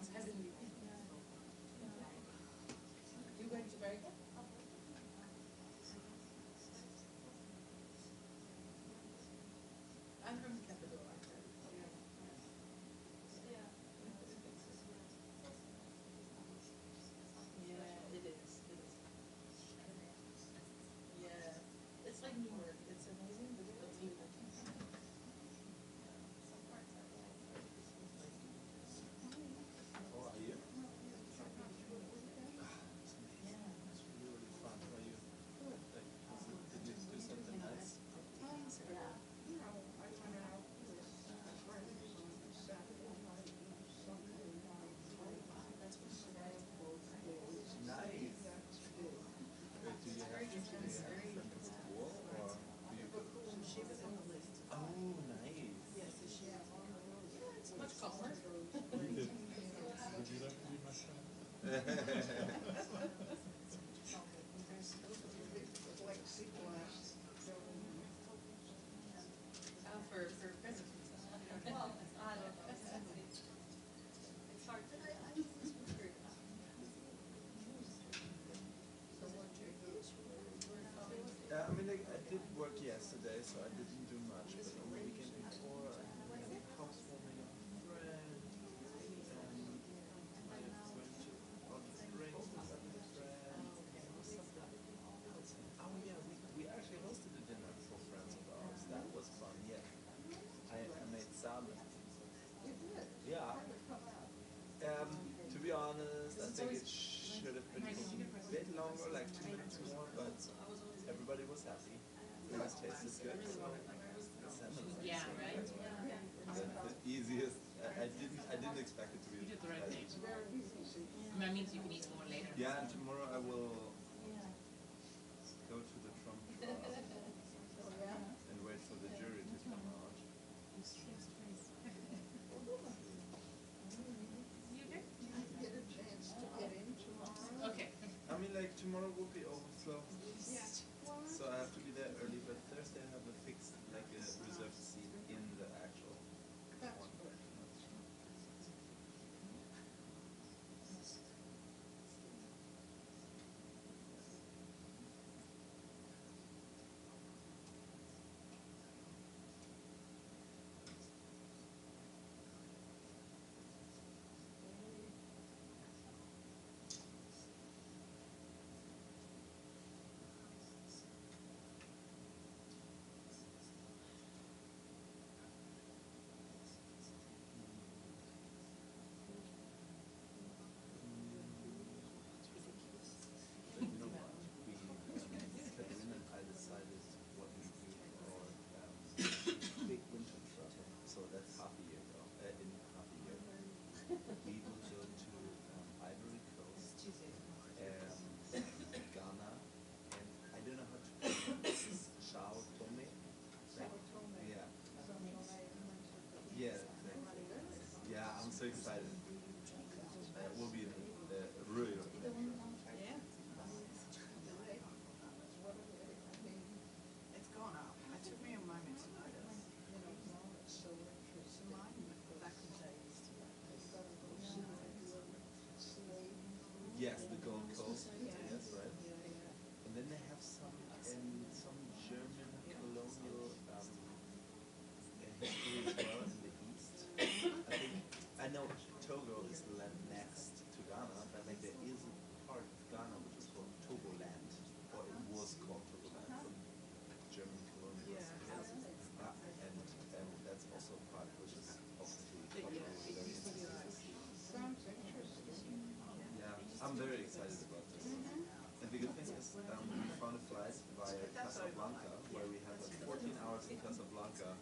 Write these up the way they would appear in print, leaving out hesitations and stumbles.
You going to America? I'm from Cappadocia. Yeah, it is. Yeah, it's like New York. It's amazing, but it's beautiful. How are you? It's really fun. How are you? Did you do something nice? Yeah. Nice. Do you have friends at school or do you go? She was on the list. Oh, nice. Yes, so she has it's much calmer. Would you like to be my friend? For presidents. Well, I don't know. It's hard to I mean, I did work yesterday, so I didn't do much, but on the weekend before, I had a housewarming of a friend, and I went to drinks with a friend. Oh yeah, we actually hosted a dinner for friends of ours. That was fun, yeah. I made salmon. Yeah. To be honest, I think it should have been a bit longer, like 2 minutes more, but everybody was happy. It was tasted good, so salmon. Yeah, right? The easiest. I didn't expect it to be. You did the right thing. That means you can eat more later. Yeah, and tomorrow I will go to the Trump trial and wait for the jury to come out. Okay. I mean, like, tomorrow will be overflow. So I have to be there early, but Thursday I have a fixed, like a reserved seat in the actual one. Catherine and I decided what we do for our big winter travel. So that's half a year ago. In half a year, we will go to Ivory Coast, Ghana, and I don't know how to pronounce this. Sao Tome. Yeah. Yeah. Yeah, I'm so excited. It will be really. It's gone up. It took me a moment to notice. Yes, the Gold Coast. Yes, right. And then they have some German colonial history as well in the east. I know Togo is the land next to Ghana, but like there is a part of Ghana which is called Togoland, or it was called Togoland from German colonialism. And that's also a part which is obviously culturally very interesting. Yeah, I'm very excited about this. And the good thing is we found a flight via Casablanca, where we have like 14 hours in Casablanca.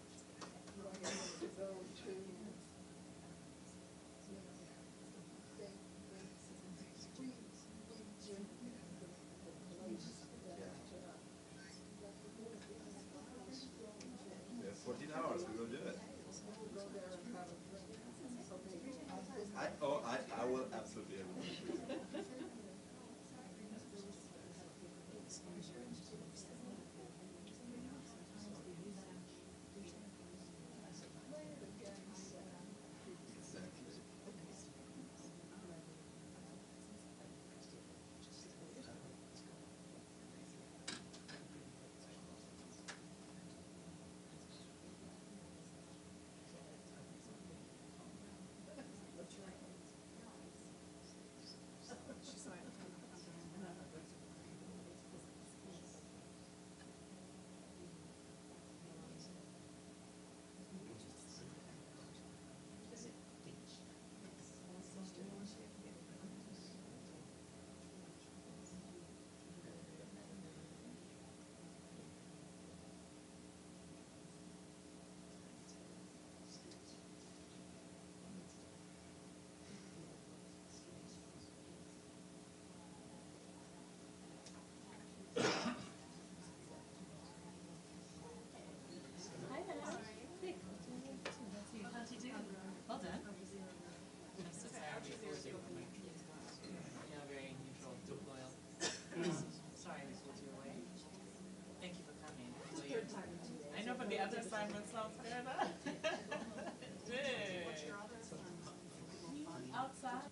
We have 14 hours, we will do it. I will absolutely have it. Exactly. the other assignment sounds good, huh? Good. What's your other assignment? Outside.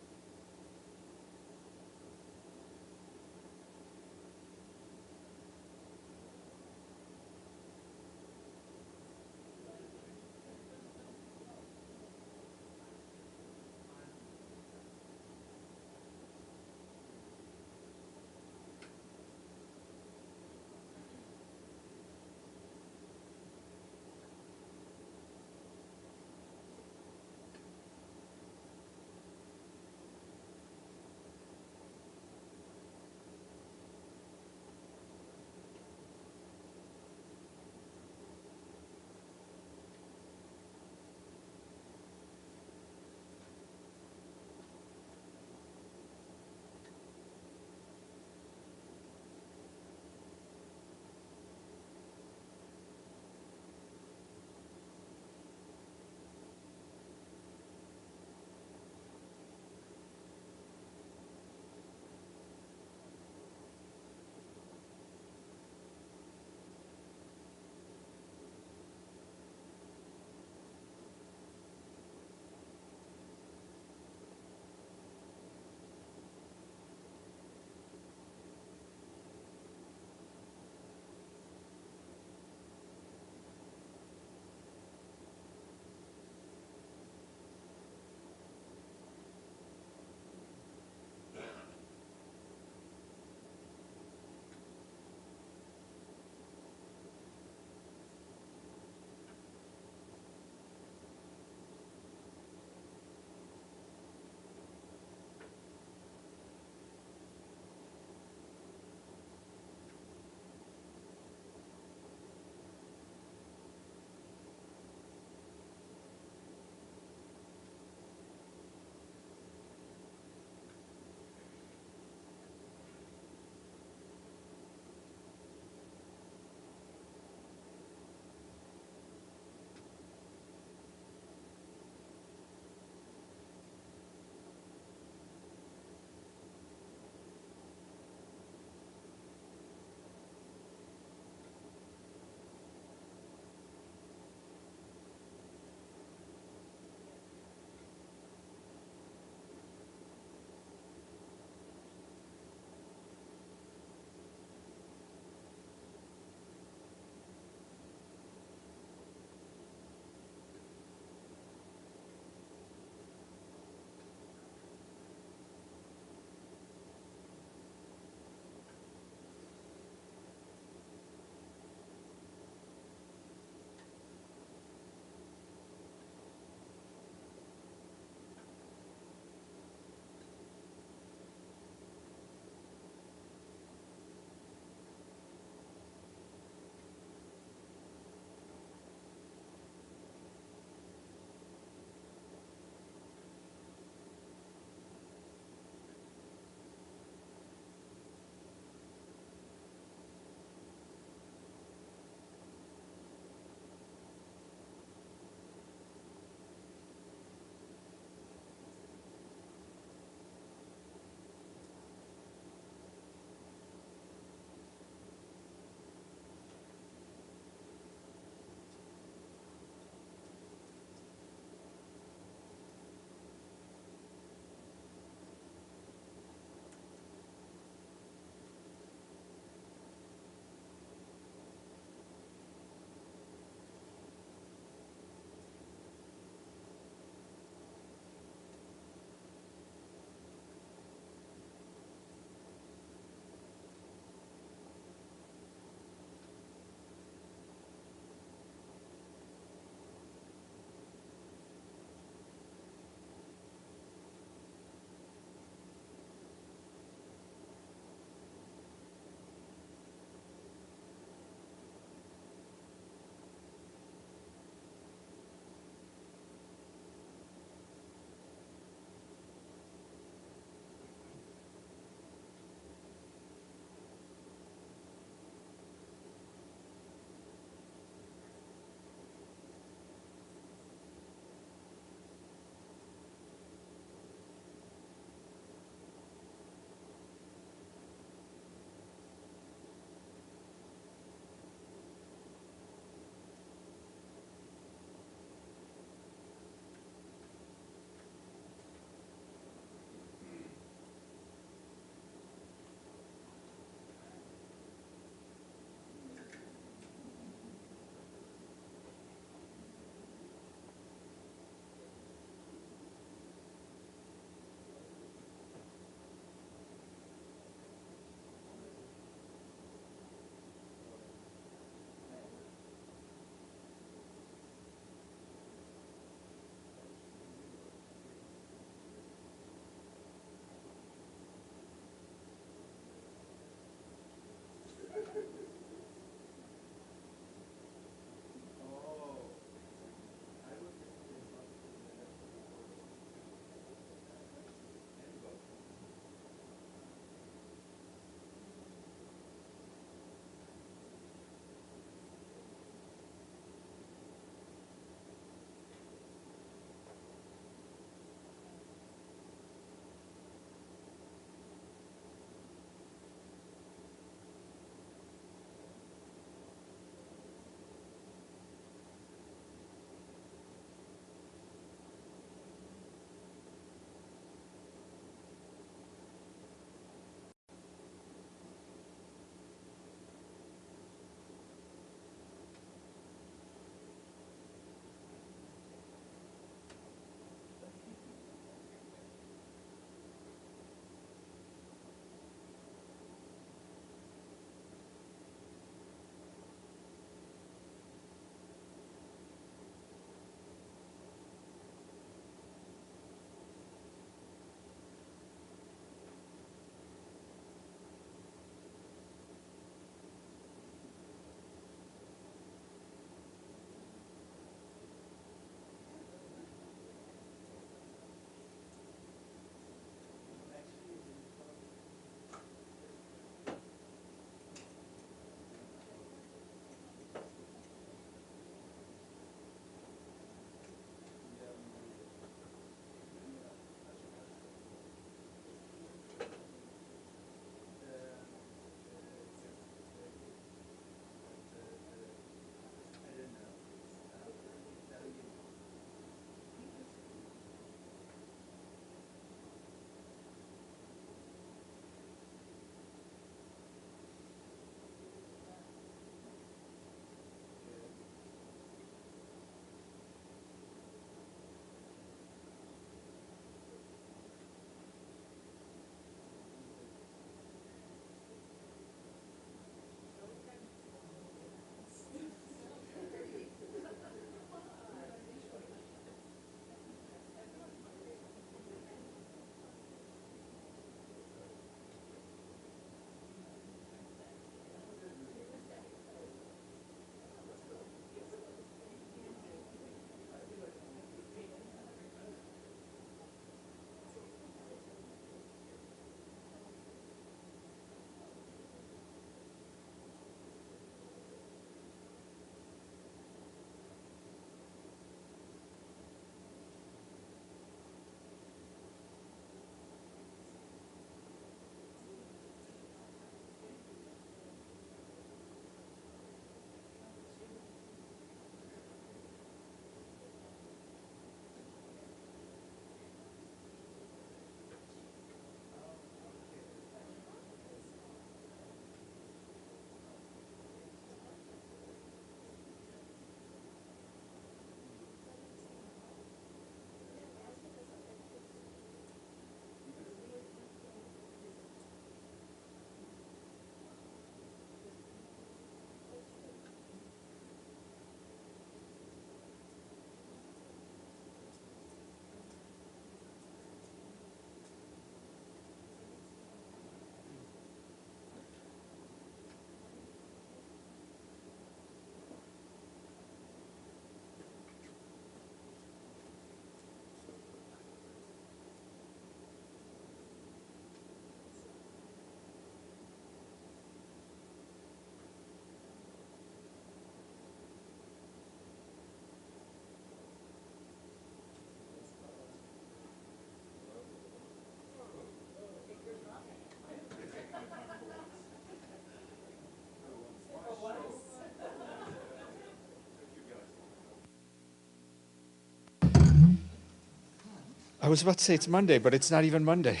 I was about to say it's Monday, but it's not even Monday.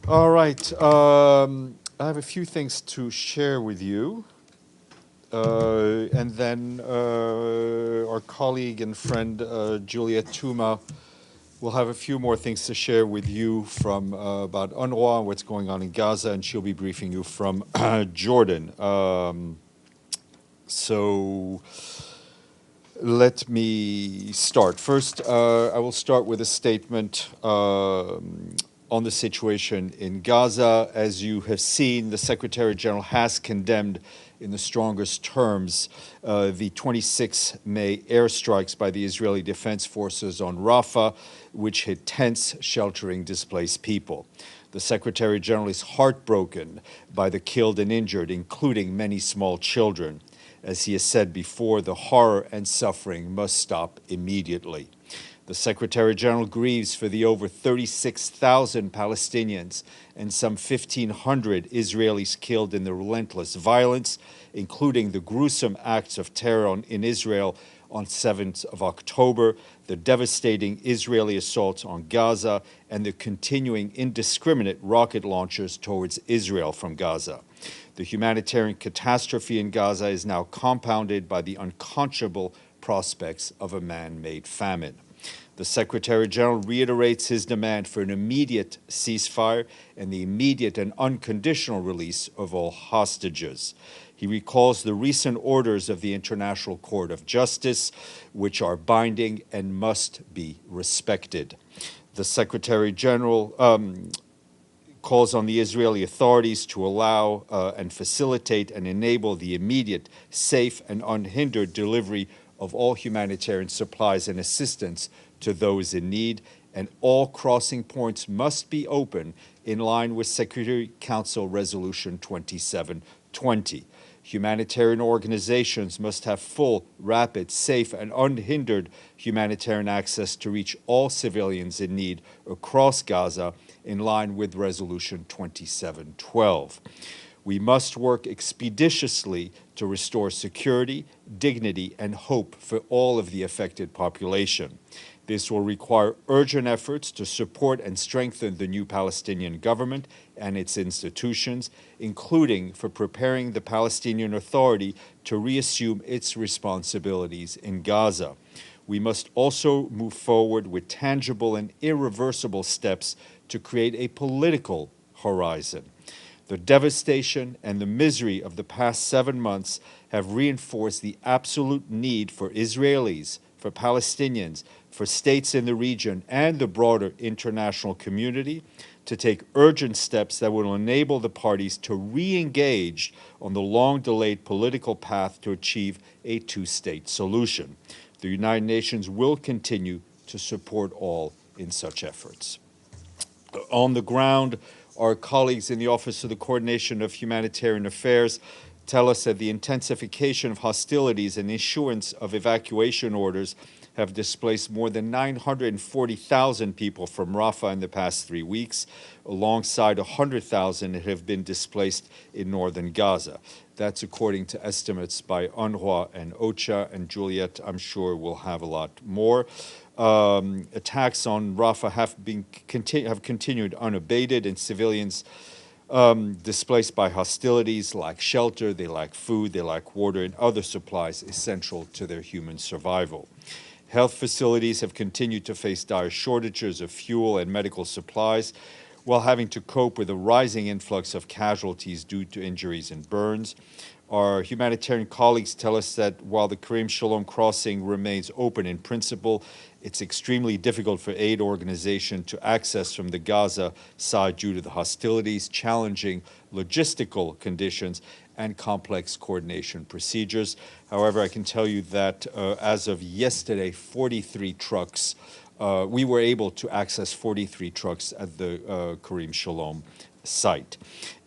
All right. I have a few things to share with you. And then our colleague and friend Juliette Touma will have a few more things to share with you from about UNRWA and what's going on in Gaza, and she'll be briefing you from Jordan. So let me start. First, I will start with a statement on the situation in Gaza. As you have seen, the Secretary General has condemned in the strongest terms the 26 May airstrikes by the Israeli Defense Forces on Rafah, which hit tents sheltering displaced people. The Secretary General is heartbroken by the killed and injured, including many small children. As he has said before, the horror and suffering must stop immediately. The Secretary General grieves for the over 36,000 Palestinians and some 1,500 Israelis killed in the relentless violence, including the gruesome acts of terror in Israel on 7th of October, the devastating Israeli assaults on Gaza, and the continuing indiscriminate rocket launches towards Israel from Gaza. The humanitarian catastrophe in Gaza is now compounded by the unconscionable prospects of a man-made famine. The Secretary General reiterates his demand for an immediate ceasefire and the immediate and unconditional release of all hostages. He recalls the recent orders of the International Court of Justice, which are binding and must be respected. The Secretary General calls on the Israeli authorities to allow and facilitate and enable the immediate, safe, and unhindered delivery of all humanitarian supplies and assistance to those in need, and all crossing points must be open in line with Security Council Resolution 2720. Humanitarian organizations must have full, rapid, safe, and unhindered humanitarian access to reach all civilians in need across Gaza in line with Resolution 2712. We must work expeditiously to restore security, dignity, and hope for all of the affected population. This will require urgent efforts to support and strengthen the new Palestinian government and its institutions, including for preparing the Palestinian Authority to reassume its responsibilities in Gaza. We must also move forward with tangible and irreversible steps to create a political horizon. The devastation and the misery of the past 7 months have reinforced the absolute need for Israelis, for Palestinians, for states in the region, and the broader international community to take urgent steps that will enable the parties to re-engage on the long-delayed political path to achieve a two-state solution. The United Nations will continue to support all in such efforts. On the ground, our colleagues in the Office of the Coordination of Humanitarian Affairs tell us that the intensification of hostilities and issuance of evacuation orders have displaced more than 940,000 people from Rafah in the past 3 weeks, alongside 100,000 that have been displaced in northern Gaza. That's according to estimates by UNRWA and OCHA, and Juliette, I'm sure, will have a lot more. Attacks on Rafah have continued unabated, and civilians displaced by hostilities lack shelter, they lack food, they lack water, and other supplies essential to their human survival. Health facilities have continued to face dire shortages of fuel and medical supplies, while having to cope with a rising influx of casualties due to injuries and burns. Our humanitarian colleagues tell us that while the Karim Shalom crossing remains open in principle, it's extremely difficult for aid organizations to access from the Gaza side due to the hostilities, challenging logistical conditions, and complex coordination procedures. However, I can tell you that as of yesterday, 43 trucks, we were able to access 43 trucks at the Karim Shalom site.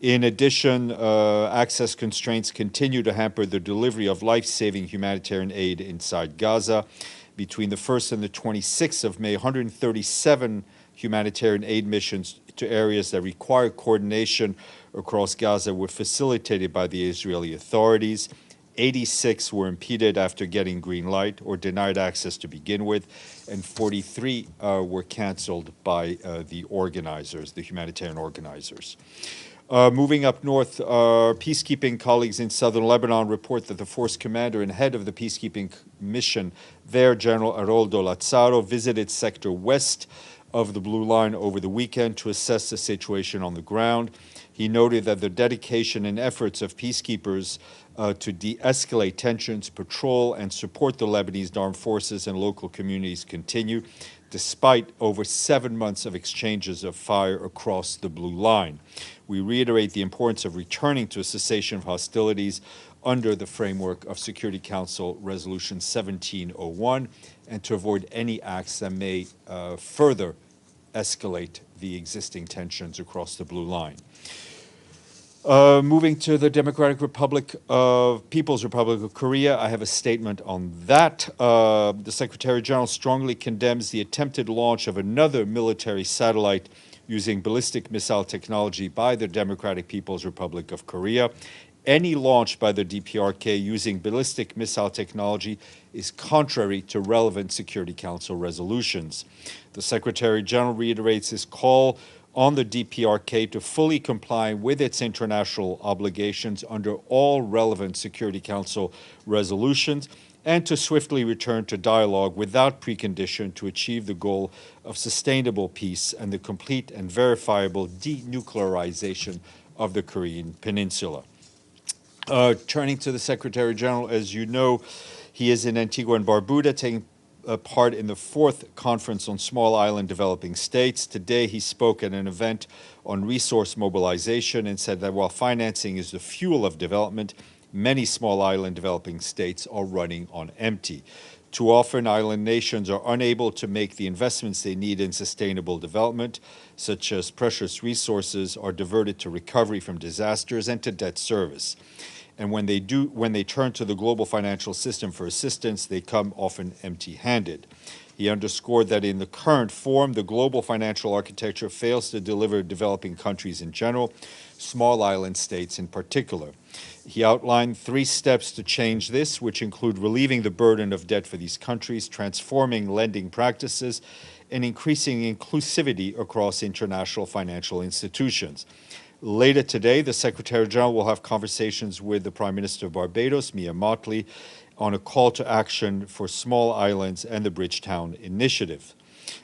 In addition, access constraints continue to hamper the delivery of life-saving humanitarian aid inside Gaza. Between the 1st and the 26th of May, 137 humanitarian aid missions to areas that require coordination across Gaza were facilitated by the Israeli authorities. 86 were impeded after getting green light or denied access to begin with, and 43 were canceled by the organizers, the humanitarian organizers. Moving up north, our peacekeeping colleagues in southern Lebanon report that the force commander and head of the peacekeeping mission there, General Aroldo Lazzaro, visited Sector West of the Blue Line over the weekend to assess the situation on the ground. He noted that the dedication and efforts of peacekeepers to de-escalate tensions, patrol, and support the Lebanese armed forces and local communities continue, despite over 7 months of exchanges of fire across the Blue Line. We reiterate the importance of returning to a cessation of hostilities under the framework of Security Council Resolution 1701 and to avoid any acts that may further escalate the existing tensions across the Blue Line. Moving to the People's Republic of Korea, I have a statement on that. The Secretary General strongly condemns the attempted launch of another military satellite using ballistic missile technology by the Democratic People's Republic of Korea. Any launch by the DPRK using ballistic missile technology is contrary to relevant Security Council resolutions. The Secretary General reiterates his call on the DPRK to fully comply with its international obligations under all relevant Security Council resolutions and to swiftly return to dialogue without precondition to achieve the goal of sustainable peace and the complete and verifiable denuclearization of the Korean Peninsula. Turning to the Secretary General, as you know, he is in Antigua and Barbuda taking part in the 4th Conference on Small Island Developing States. Today he spoke at an event on resource mobilization and said that while financing is the fuel of development, many small island developing states are running on empty. Too often, island nations are unable to make the investments they need in sustainable development, such as precious resources are diverted to recovery from disasters and to debt service. And when they turn to the global financial system for assistance, they come often empty-handed. He underscored that in the current form, the global financial architecture fails to deliver developing countries in general, small island states in particular. He outlined 3 steps to change this, which include relieving the burden of debt for these countries, transforming lending practices, and increasing inclusivity across international financial institutions. Later today, the Secretary General will have conversations with the Prime Minister of Barbados, Mia Mottley, on a call to action for small islands and the Bridgetown Initiative.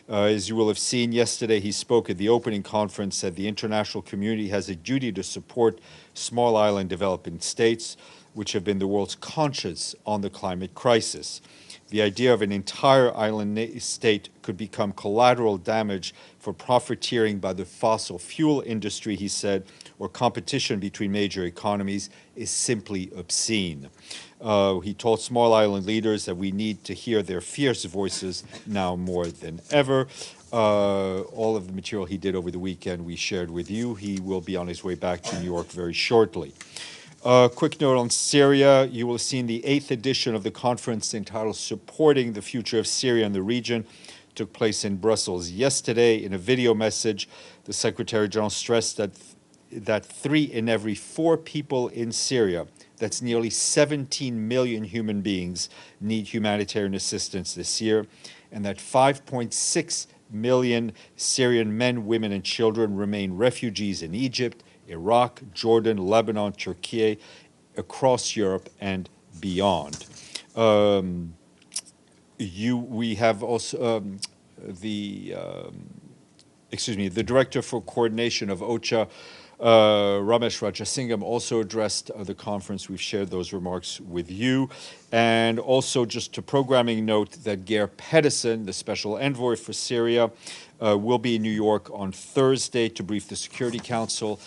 As you will have seen yesterday, he spoke at the opening conference that the international community has a duty to support small island developing states, which have been the world's conscience on the climate crisis. The idea of an entire island state could become collateral damage for profiteering by the fossil fuel industry, he said, or competition between major economies is simply obscene. He told small island leaders that we need to hear their fierce voices now more than ever. All of the material he did over the weekend we shared with you. He will be on his way back to New York very shortly. Quick note on Syria. You will have seen the 8th edition of the conference entitled Supporting the Future of Syria and the Region took place in Brussels yesterday. In a video message, the Secretary General stressed that 3 in every 4 people in Syria, that's nearly 17 million human beings, need humanitarian assistance this year, and that 5.6 million Syrian men, women, and children remain refugees in Egypt, Iraq, Jordan, Lebanon, Turkey, across Europe and beyond. We have also the Director for Coordination of OCHA, Ramesh Rajasingham, also addressed the conference. We've shared those remarks with you. And also just a programming note that Geir Pedersen, the Special Envoy for Syria, will be in New York on Thursday to brief the Security Council.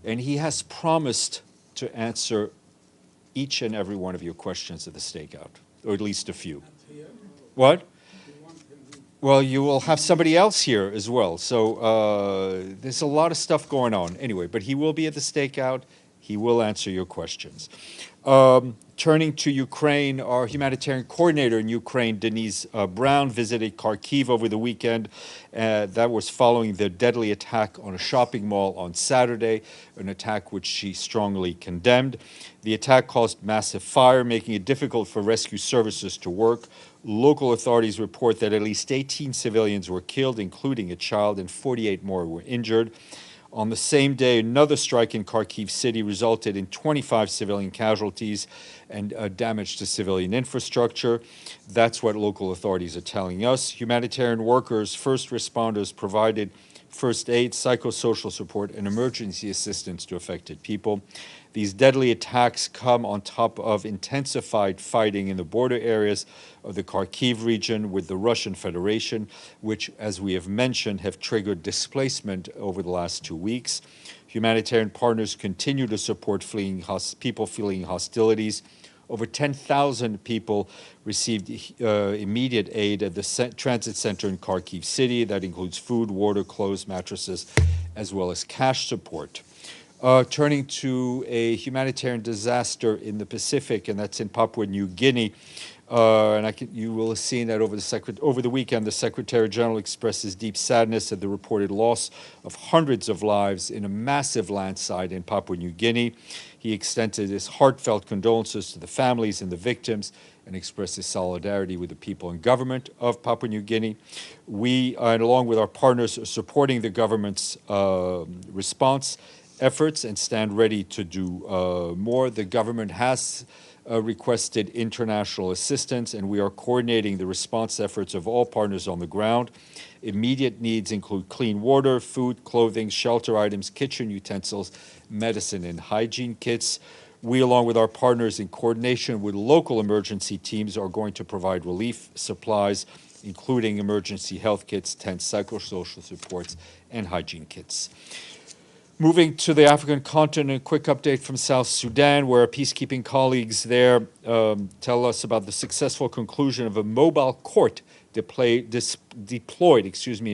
And he has promised to answer each and every one of your questions at the stakeout, or at least a few. What? Well, you will have somebody else here as well. So there's a lot of stuff going on. Anyway, but he will be at the stakeout. He will answer your questions. Turning to Ukraine, our humanitarian coordinator in Ukraine, Denise Brown, visited Kharkiv over the weekend. That was following the deadly attack on a shopping mall on Saturday, an attack which she strongly condemned. The attack caused massive fire, making it difficult for rescue services to work. Local authorities report that at least 18 civilians were killed, including a child, and 48 more were injured. On the same day, another strike in Kharkiv city resulted in 25 civilian casualties and damage to civilian infrastructure. That's what local authorities are telling us. Humanitarian workers, first responders provided first aid, psychosocial support, and emergency assistance to affected people. These deadly attacks come on top of intensified fighting in the border areas of the Kharkiv region with the Russian Federation, which, as we have mentioned, have triggered displacement over the last 2 weeks. Humanitarian partners continue to support people fleeing hostilities. Over 10,000 people received immediate aid at the transit center in Kharkiv city. That includes food, water, clothes, mattresses, as well as cash support. Turning to a humanitarian disaster in the Pacific, and that's in Papua New Guinea. You will have seen that over the weekend, the Secretary General expresses deep sadness at the reported loss of hundreds of lives in a massive landslide in Papua New Guinea. He extended his heartfelt condolences to the families and the victims and expressed his solidarity with the people and government of Papua New Guinea. We, along with our partners, are supporting the government's response efforts and stand ready to do more. The government has requested international assistance, and we are coordinating the response efforts of all partners on the ground. Immediate needs include clean water, food, clothing, shelter items, kitchen utensils, medicine, and hygiene kits. We, along with our partners in coordination with local emergency teams, are going to provide relief supplies, including emergency health kits, tents, psychosocial supports, and hygiene kits. Moving to the African continent, a quick update from South Sudan, where our peacekeeping colleagues there tell us about the successful conclusion of a mobile court deployed in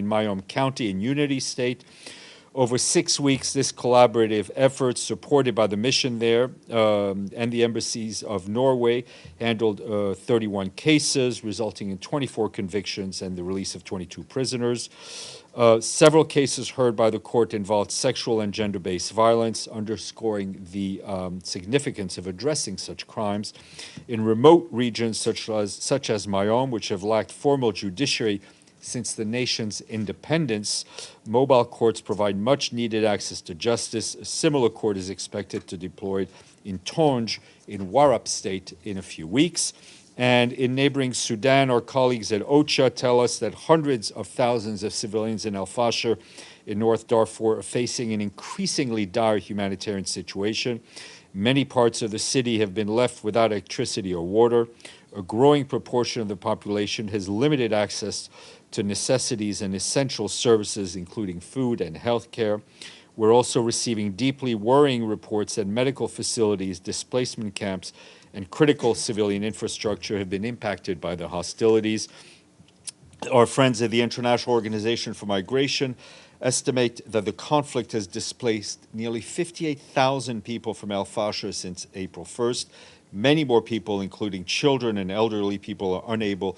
Mayom County in Unity State. Over 6 weeks, this collaborative effort, supported by the mission there and the embassies of Norway, handled 31 cases, resulting in 24 convictions and the release of 22 prisoners. Several cases heard by the court involved sexual and gender-based violence, underscoring the significance of addressing such crimes. In remote regions such as Mayom, which have lacked formal judiciary since the nation's independence, mobile courts provide much-needed access to justice. A similar court is expected to deploy in Tonj in Warrap State in a few weeks. And in neighboring Sudan, our colleagues at OCHA tell us that hundreds of thousands of civilians in Al-Fashir in North Darfur are facing an increasingly dire humanitarian situation. Many parts of the city have been left without electricity or water. A growing proportion of the population has limited access to necessities and essential services, including food and health care. We're also receiving deeply worrying reports that medical facilities, displacement camps, and critical civilian infrastructure have been impacted by the hostilities. Our friends at the International Organization for Migration estimate that the conflict has displaced nearly 58,000 people from Al-Fashir since April 1st. Many more people, including children and elderly people, are unable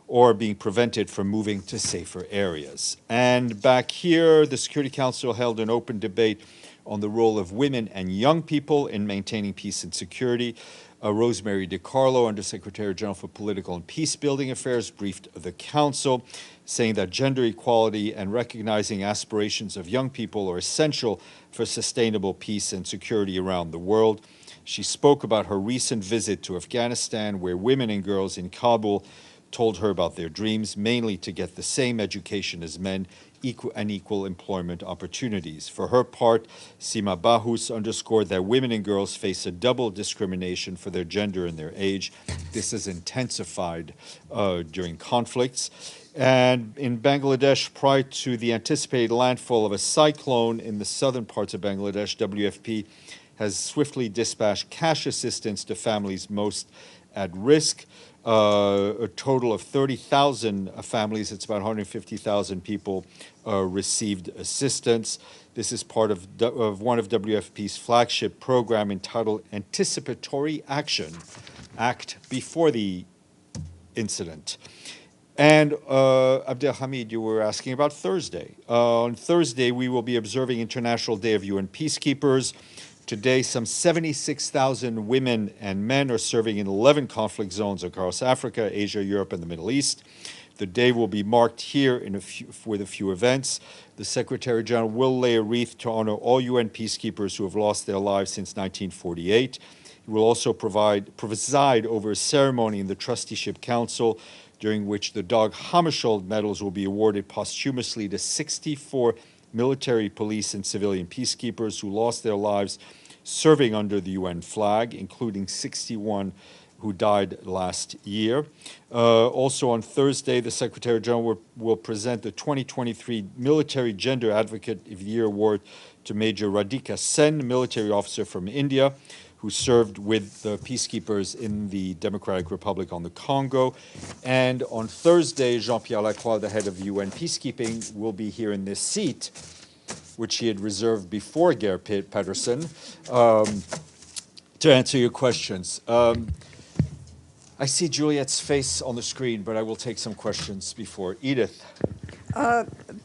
or being prevented from moving to safer areas. And back here, the Security Council held an open debate on the role of women and young people in maintaining peace and security. Rosemary DiCarlo, Undersecretary General for Political and Peace-Building Affairs, briefed the Council, saying that gender equality and recognizing aspirations of young people are essential for sustainable peace and security around the world. She spoke about her recent visit to Afghanistan, where women and girls in Kabul told her about their dreams, mainly to get the same education as men and equal employment opportunities. For her part, Sima Bahus underscored that women and girls face a double discrimination for their gender and their age. This has intensified during conflicts. And in Bangladesh, prior to the anticipated landfall of a cyclone in the southern parts of Bangladesh, WFP has swiftly dispatched cash assistance to families most at risk. A total of 30,000 families, it's about 150,000 people, received assistance. This is part of one of WFP's flagship program entitled Anticipatory Action, Act Before the Incident. And Abdelhamid, you were asking about Thursday. On Thursday, we will be observing International Day of UN Peacekeepers. Today, some 76,000 women and men are serving in 11 conflict zones across Africa, Asia, Europe, and the Middle East. The day will be marked here with a few events. The Secretary General will lay a wreath to honor all UN peacekeepers who have lost their lives since 1948. He will also preside over a ceremony in the Trusteeship Council, during which the Dag Hammarskjöld medals will be awarded posthumously to 64 military, police, and civilian peacekeepers who lost their lives serving under the UN flag, including 61 who died last year. Also on Thursday, the Secretary General will present the 2023 Military Gender Advocate of the Year Award to Major Radhika Sen, military officer from India, who served with the peacekeepers in the Democratic Republic on the Congo. And on Thursday, Jean-Pierre Lacroix, the head of UN peacekeeping, will be here in this seat, which he had reserved before Geir Pedersen, to answer your questions. I see Juliette's face on the screen, but I will take some questions before. Edith.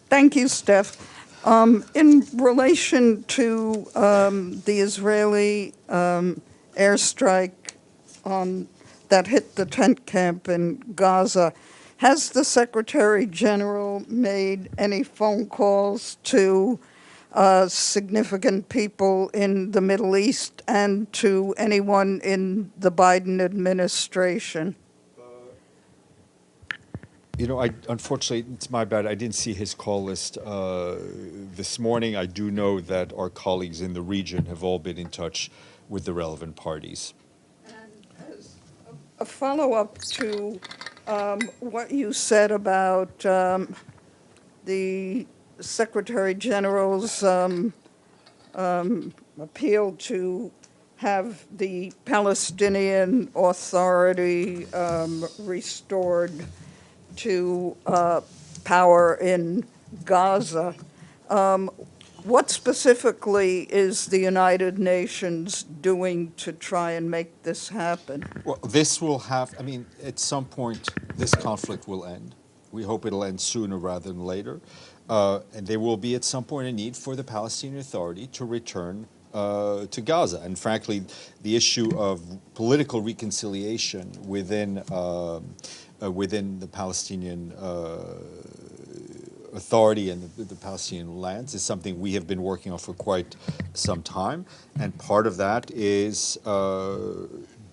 Thank you, Steph. In relation to the Israeli airstrike that hit the tent camp in Gaza, has the Secretary General made any phone calls to significant people in the Middle East and to anyone in the Biden administration? You know, unfortunately, it's my bad. I didn't see his call list this morning. I do know that our colleagues in the region have all been in touch with the relevant parties. And as a follow-up to what you said about the Secretary General's appeal to have the Palestinian Authority restored to power in Gaza. What specifically is the United Nations doing to try and make this happen? Well, this will have, I mean, at some point, this conflict will end. We hope it'll end sooner rather than later. And there will be at some point a need for the Palestinian Authority to return to Gaza. And frankly, the issue of political reconciliation within the Palestinian Authority and the Palestinian lands is something we have been working on for quite some time. And part of that is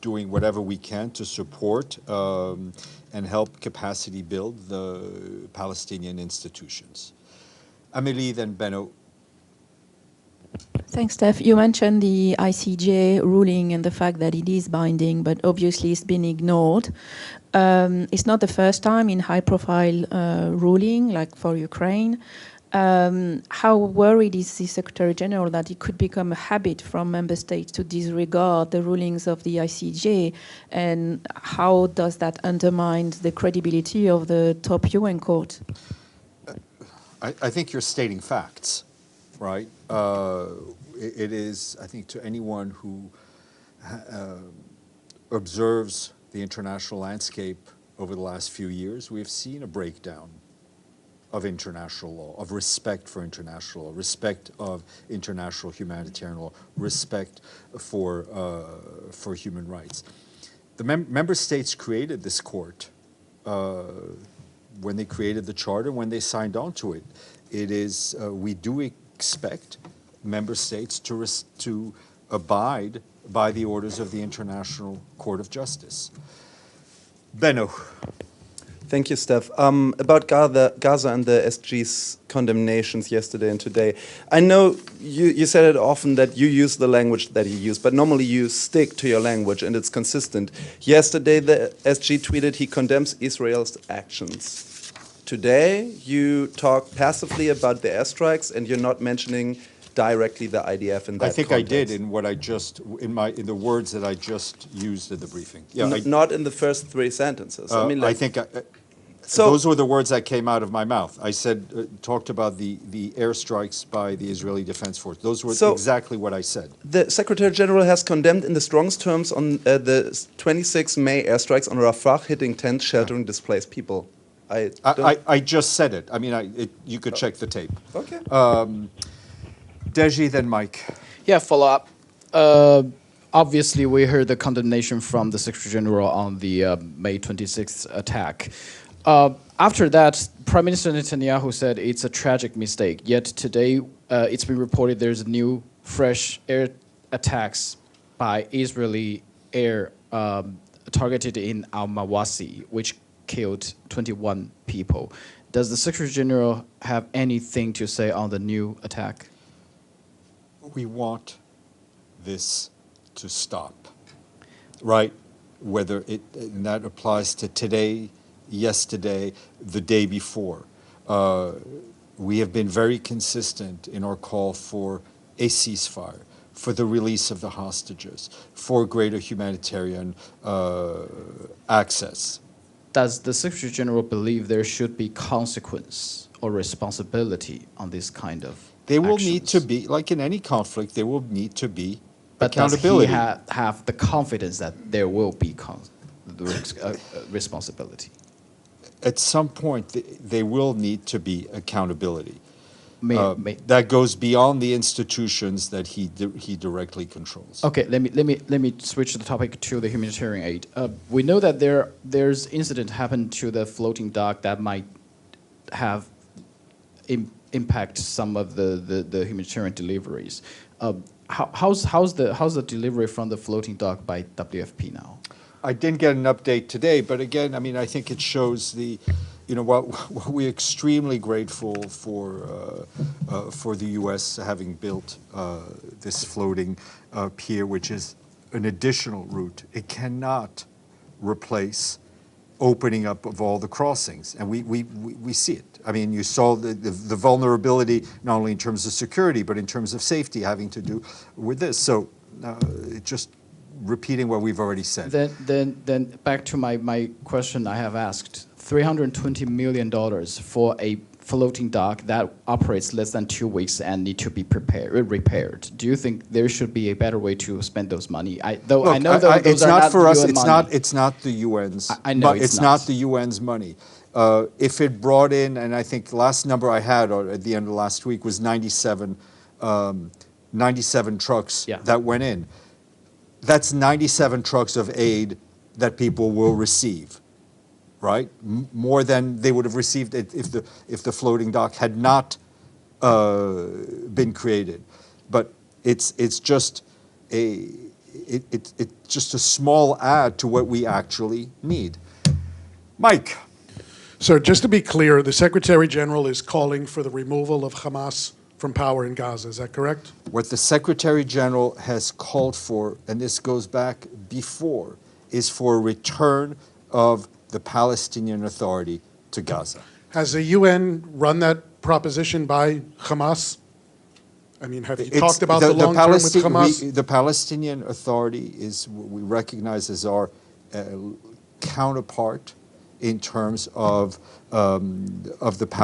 doing whatever we can to support and help capacity build the Palestinian institutions. Amélie, then Benno. Thanks, Steph. You mentioned the ICJ ruling and the fact that it is binding, but obviously it's been ignored. It's not the first time in high-profile ruling, like for Ukraine. How worried is the Secretary General that it could become a habit from member states to disregard the rulings of the ICJ, and how does that undermine the credibility of the top UN court? I think you're stating facts, right? It is, I think, to anyone who observes the international landscape over the last few years, we've seen a breakdown of international law, of respect for international law, respect of international humanitarian law, respect for human rights. The member states created this court when they created the charter, when they signed on to it. It is, we do expect member states to abide by the orders of the International Court of Justice. Benno. Thank you, Steph. About Gaza and the SG's condemnations yesterday and today. I know you said it often that you use the language that he used, but normally you stick to your language and it's consistent. Yesterday, the SG tweeted he condemns Israel's actions. Today, you talk passively about the airstrikes and you're not mentioning directly the IDF in that I think I did context. in what I just in the words that I just used in the briefing. Yeah, Not in the first three sentences. I mean, I like, think so those were the words that came out of my mouth. I said, talked about the airstrikes by the Israeli Defense Force. Those were So- exactly what I said. the Secretary General has condemned in the strongest terms on the 26 May airstrikes on Rafah, hitting tents sheltering displaced people. I just said it. I mean, you could check the tape. Okay. Deji, then Mike. Yeah, follow up. Obviously, we heard the condemnation from the Secretary General on the May 26th attack. After that, Prime Minister Netanyahu said it's a tragic mistake. Yet today, it's been reported there's new, fresh air attacks by Israeli air targeted in Al-Mawasi, which killed 21 people. Does the Secretary General have anything to say on the new attack? We want this to stop, right? Whether and that applies to today, yesterday, the day before. We have been very consistent in our call for a ceasefire, for the release of the hostages, for greater humanitarian access. Does the Secretary General believe there should be consequence or responsibility on this kind of There will actions? need to be, like in any conflict, there will need to be But accountability. does he have the confidence that there will be responsibility? At some point, there will need to be accountability. May- That goes beyond the institutions that he directly controls. Okay, let me switch the topic to the humanitarian aid. We know that there's incident happened to the floating dock that might have impact some of the humanitarian deliveries. How's the delivery from the floating dock by WFP now? I didn't get an update today, but again, I mean, I think it shows what we're extremely grateful for the U.S. having built this floating pier, which is an additional route. It cannot replace opening up of all the crossings, and we see it. I mean, you saw the vulnerability not only in terms of security but in terms of safety having to do with this. So, just repeating what we've already said. Then back to my question I have asked. $320 million for a floating dock that operates less than 2 weeks and need to be repaired. Do you think there should be a better way to spend those money? Look, I know those it's are not for us. UN money. It's not the UN's. I know it's not the UN's money. If it brought in, and I think the last number I had at the end of last week was 97 trucks that went in. That's 97 trucks of aid that people will receive, right? More than they would have received if the floating dock had not been created. But it's just it's just a small add to what we actually need. Mike. So just to be clear, the Secretary General is calling for the removal of Hamas from power in Gaza. Is that correct? What the Secretary General has called for, and this goes back before, is for a return of the Palestinian Authority to Gaza. Has the UN run that proposition by Hamas? I mean, have you talked about the long term with Hamas? The Palestinian Authority is what we recognize as our counterpart in terms of the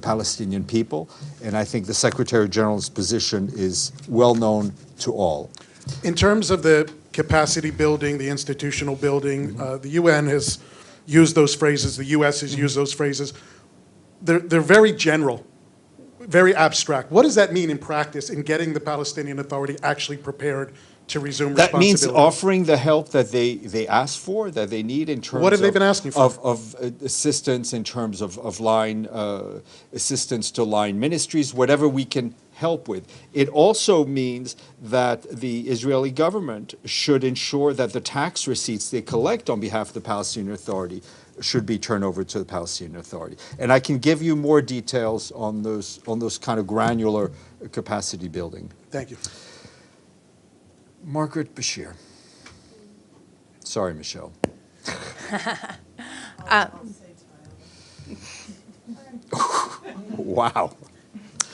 Palestinian people, and I think the Secretary General's position is well known to all. In terms of the capacity building, the institutional building, the UN has used those phrases, the US has used those phrases. They're very general, very abstract. What does that mean in practice in getting the Palestinian Authority actually prepared to resume That means responsibility? offering the help that they ask for, that they need in terms What have they been asking for? of assistance, in terms of line assistance to line ministries, whatever we can help with. It also means that the Israeli government should ensure that the tax receipts they collect on behalf of the Palestinian Authority should be turned over to the Palestinian Authority. And I can give you more details on those kind of granular capacity building. Thank you. Margaret Bashir. Sorry, Michelle. Wow.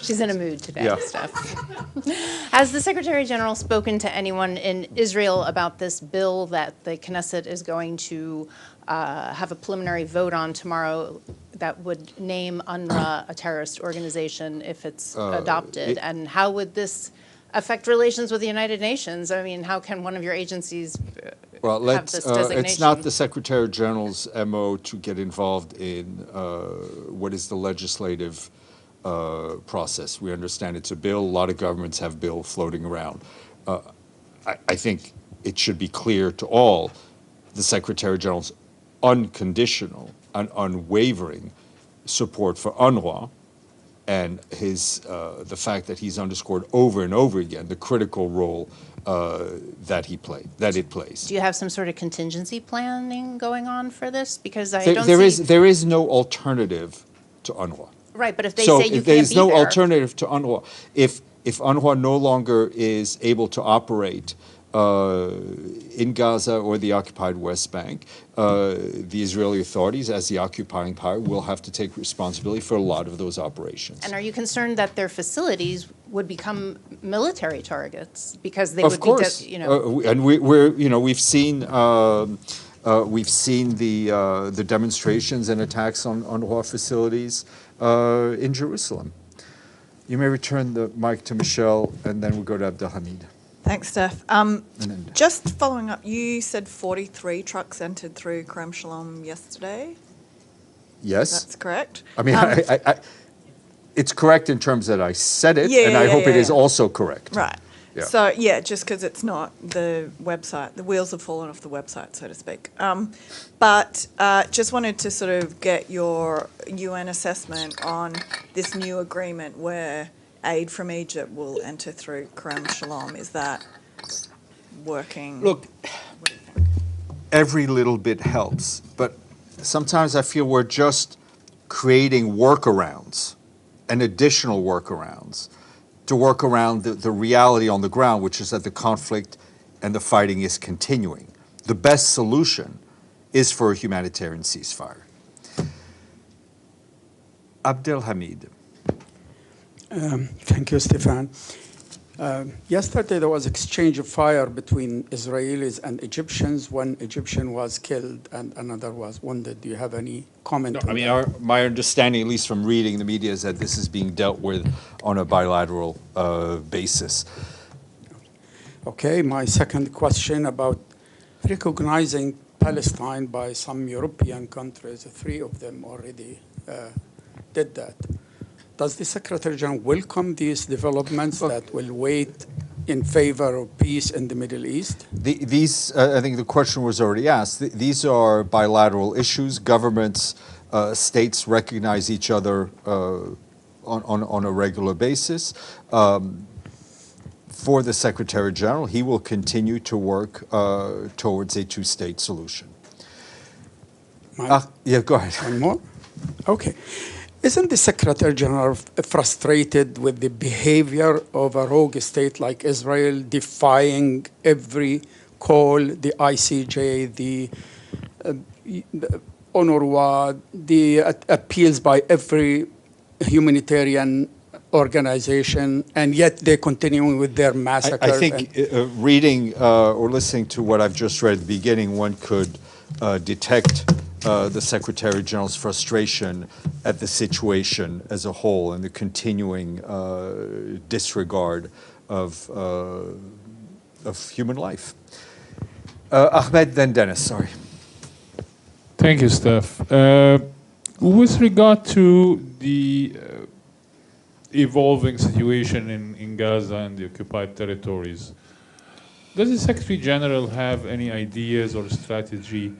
She's in a mood today, Yeah. Steph. Has the Secretary General spoken to anyone in Israel about this bill that the Knesset is going to have a preliminary vote on tomorrow that would name UNRWA a terrorist organization if it's adopted? And how would this affect relations with the United Nations? I mean, how can one of your agencies Well, have this designation? it's not the Secretary General's MO to get involved in what is the legislative process. We understand it's a bill. A lot of governments have bill floating around. I think it should be clear to all the Secretary General's unconditional and unwavering support for UNRWA, and his the fact that he's underscored over and over again the critical role that it plays. Do you have some sort of contingency planning going on for this? Because I There- don't there see... there is no alternative to UNRWA. Right, but if they So say you if there's can't be no there... alternative to UNRWA, if UNRWA no longer is able to operate in Gaza or the occupied West Bank, the Israeli authorities, as the occupying power, will have to take responsibility for a lot of those operations. And are you concerned that their facilities would become military targets because they Of would course, be, you know... and we've seen the demonstrations and attacks on UNRWA facilities in Jerusalem. You may return the mic to Michelle, and then we'll go to Abdelhamid. Thanks, Steph. Just following up, you said 43 trucks entered through Kerem Shalom yesterday? Yes, That's correct. I mean, it's correct in terms that I said it, and I hope it is also correct. Right. Yeah. So, yeah, just because it's not the website, the wheels have fallen off the website, so to speak. But just wanted to sort of get your UN assessment on this new agreement where aid from Egypt will enter through Kerem Shalom. Is that working? Look, every little bit helps, but sometimes I feel we're just creating workarounds and additional workarounds to work around the reality on the ground, which is that the conflict and the fighting is continuing. The best solution is for a humanitarian ceasefire. Abdelhamid. Thank you, Stefan. Yesterday there was exchange of fire between Israelis and Egyptians. One Egyptian was killed and another was wounded. Do you have any comment on that? My understanding, at least from reading the media, is that this is being dealt with on a bilateral basis. Okay, my second question about recognizing Palestine by some European countries. 3 of them already did that. Does the Secretary General welcome these developments that will wait in favor of peace in the Middle East? These, I think the question was already asked. These are bilateral issues. Governments, states recognize each other on a regular basis. For the Secretary General, he will continue to work towards a two-state solution. Yeah, go ahead. One more? Okay. Isn't the Secretary General frustrated with the behavior of a rogue state like Israel, defying every call, the ICJ, the UNRWA, the appeals by every humanitarian organization, and yet they're continuing with their massacre? I think reading or listening to what I've just read at the beginning, one could detect the Secretary General's frustration at the situation as a whole and the continuing disregard of human life. Ahmed, then Dennis, sorry. Thank you, Steph. With regard to the evolving situation in Gaza and the occupied territories, does the Secretary General have any ideas or strategy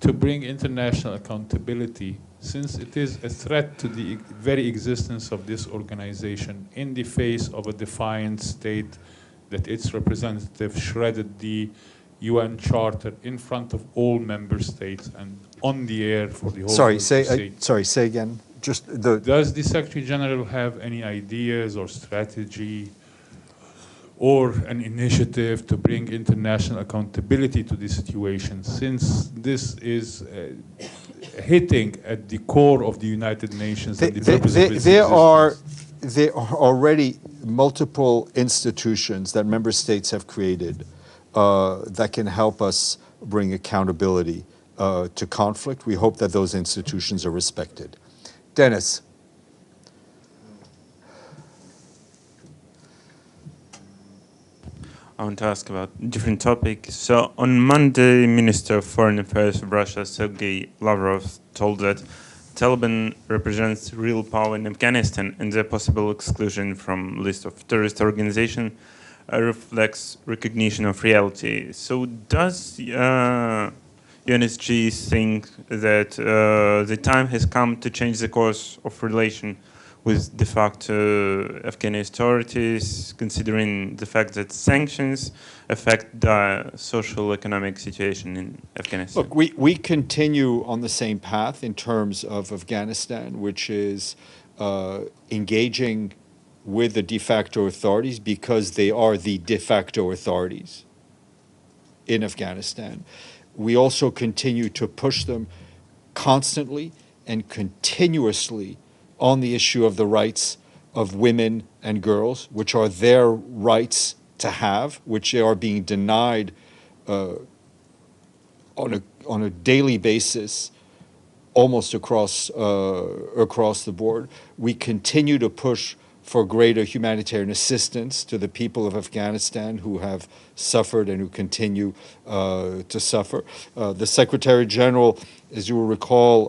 to bring international accountability, since it is a threat to the very existence of this organization in the face of a defiant state that its representative shredded the UN Charter in front of all member states and on the air for the whole Sorry, world to see? say again. Just Does the Secretary General have any ideas or strategy or an initiative to bring international accountability to the situation, since this is hitting at the core of the United Nations and the purpose of its existence? there are already multiple institutions that member states have created that can help us bring accountability to conflict. We hope that those institutions are respected. Dennis. I want to ask about a different topic. So on Monday, Minister of Foreign Affairs of Russia, Sergei Lavrov, told that Taliban represents real power in Afghanistan and their possible exclusion from list of terrorist organizations reflects recognition of reality. So does UNSG think that the time has come to change the course of relation with de facto Afghan authorities, considering the fact that sanctions affect the social economic situation in Afghanistan? Look, we continue on the same path in terms of Afghanistan, which is engaging with the de facto authorities because they are the de facto authorities in Afghanistan. We also continue to push them constantly and continuously on the issue of the rights of women and girls, which are their rights to have, which they are being denied on a daily basis, almost across the board. We continue to push for greater humanitarian assistance to the people of Afghanistan who have suffered and who continue to suffer. The Secretary General, as you will recall,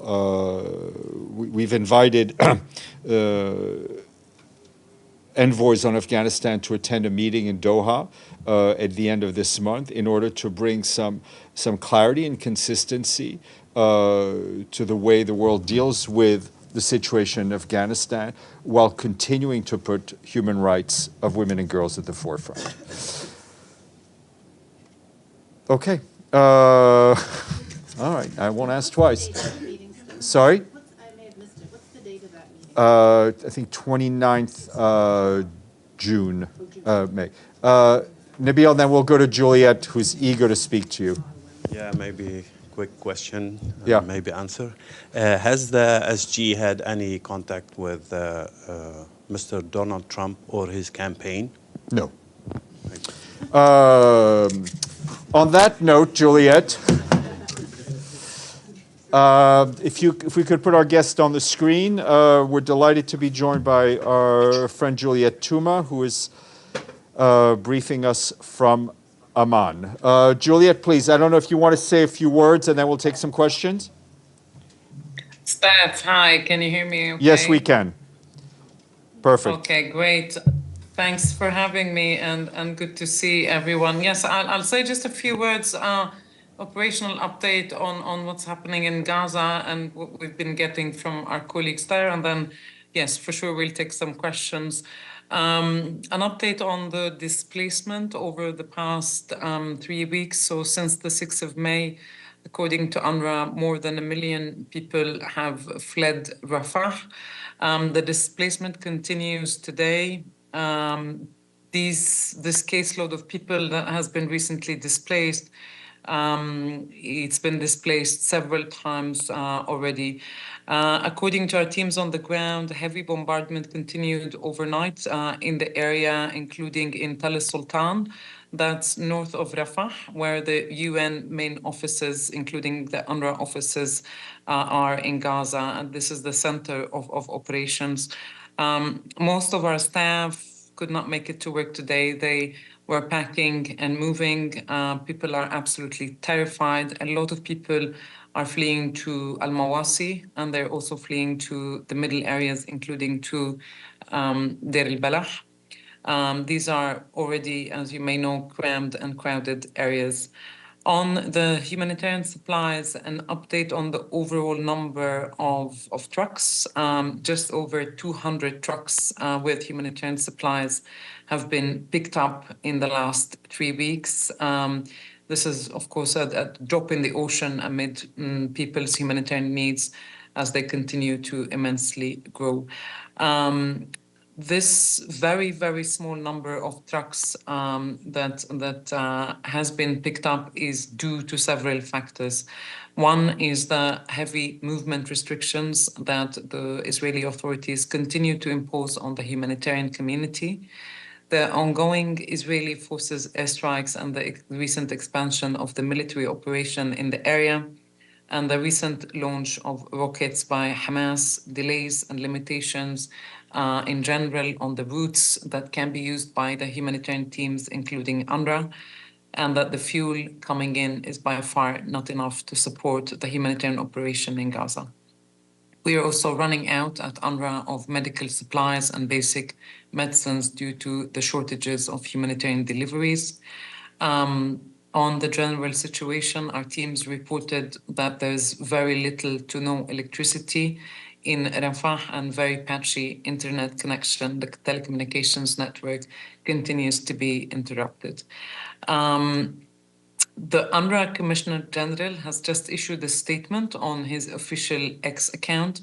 we've invited envoys on Afghanistan to attend a meeting in Doha at the end of this month in order to bring some clarity and consistency to the way the world deals with the situation in Afghanistan while continuing to put human rights of women and girls at the forefront. Okay. All right. I won't ask twice. Sorry? I may have missed it. What's the date of that meeting? I think 29th June, May. Nabil, then we'll go to Juliette, who's eager to speak to you. Yeah, maybe quick question, yeah. Maybe answer. Has the SG had any contact with Mr. Donald Trump or his campaign? No. On that note, Juliette, if we could put our guest on the screen, we're delighted to be joined by our friend Juliette Touma, who is briefing us from Amman. Juliette, please, I don't know if you want to say a few words and then we'll take some questions. Steph, hi, can you hear me okay? Yes, we can. Perfect. Okay, great. Thanks for having me and good to see everyone. Yes, I'll say just a few words, operational update on what's happening in Gaza and what we've been getting from our colleagues there. And then, yes, for sure, we'll take some questions. An update on the displacement over the past 3 weeks. So since the 6th of May, according to UNRWA, more than 1 million people have fled Rafah. The displacement continues today. This caseload of people that has been recently displaced, it's been displaced several times already. According to our teams on the ground, heavy bombardment continued overnight in the area, including in Tal Sultan, that's north of Rafah, where the UN main offices, including the UNRWA offices, are in Gaza, and this is the center of operations. Most of our staff could not make it to work today. They were packing and moving. People are absolutely terrified. A lot of people are fleeing to Al-Mawasi, and they're also fleeing to the middle areas, including to Deir al-Balah. These are already, as you may know, crammed and crowded areas. On the humanitarian supplies, an update on the overall number of trucks. Just over 200 trucks with humanitarian supplies have been picked up in the last 3 weeks. This is, of course, a drop in the ocean amid people's humanitarian needs as they continue to immensely grow. this very, very small number of trucks that has been picked up is due to several factors. One is the heavy movement restrictions that the Israeli authorities continue to impose on the humanitarian community. The ongoing Israeli forces airstrikes and the recent expansion of the military operation in the area, and the recent launch of rockets by Hamas, delays and limitations in general on the routes that can be used by the humanitarian teams, including UNRWA, and that the fuel coming in is by far not enough to support the humanitarian operation in Gaza. We are also running out at UNRWA of medical supplies and basic medicines due to the shortages of humanitarian deliveries. On the general situation, our teams reported that there's very little to no electricity in Rafah and very patchy internet connection. The telecommunications network continues to be interrupted. The UNRWA Commissioner General has just issued a statement on his official X account,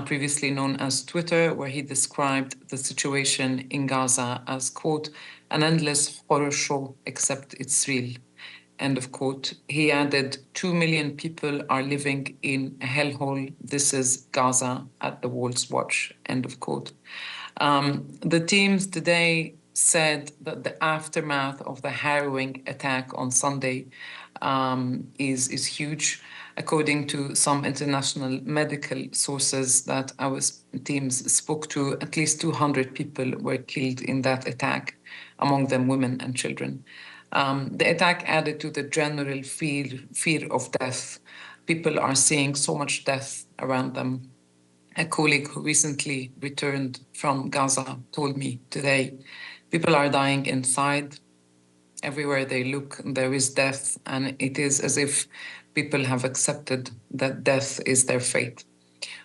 previously known as Twitter, where he described the situation in Gaza as, quote, an endless horror show, except it's real. End of quote. He added, 2 million people are living in a hellhole. This is Gaza at the world's watch. End of quote. The teams today said that the aftermath of the harrowing attack on Sunday is huge. According to some international medical sources that our teams spoke to, at least 200 people were killed in that attack, among them women and children. The attack added to the general fear of death. People are seeing so much death around them. A colleague who recently returned from Gaza told me today, people are dying inside. Everywhere they look, there is death, and it is as if people have accepted that death is their fate.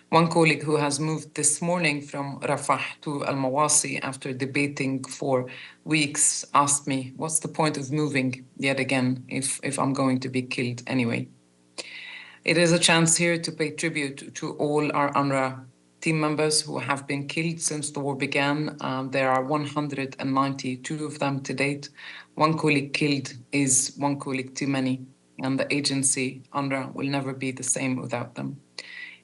One colleague who has moved this morning from Rafah to Al-Mawasi after debating for weeks asked me, what's the point of moving yet again if I'm going to be killed anyway? It is a chance here to pay tribute to all our UNRWA team members who have been killed since the war began. There are 192 of them to date. One colleague killed is one colleague too many, and the agency, UNRWA, will never be the same without them.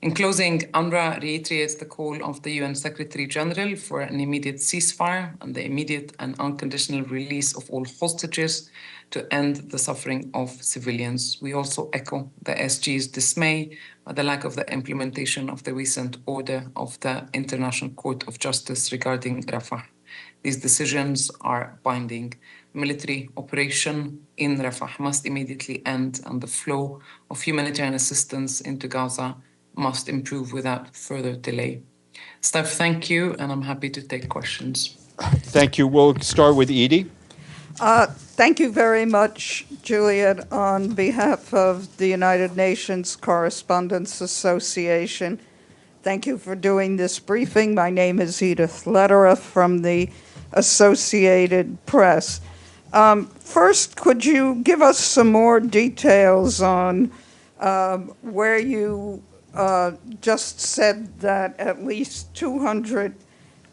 In closing, UNRWA reiterates the call of the UN Secretary General for an immediate ceasefire and the immediate and unconditional release of all hostages to end the suffering of civilians. We also echo the SG's dismay by the lack of the implementation of the recent order of the International Court of Justice regarding Rafah. These decisions are binding. Military operation in Rafah must immediately end, and the flow of humanitarian assistance into Gaza must improve without further delay. Steph, thank you, and I'm happy to take questions. Thank you. We'll start with Edie. Thank you very much, Juliette, on behalf of the United Nations Correspondents Association. Thank you for doing this briefing. My name is Edith Lederer from the Associated Press. First, could you give us some more details on where you just said that at least 200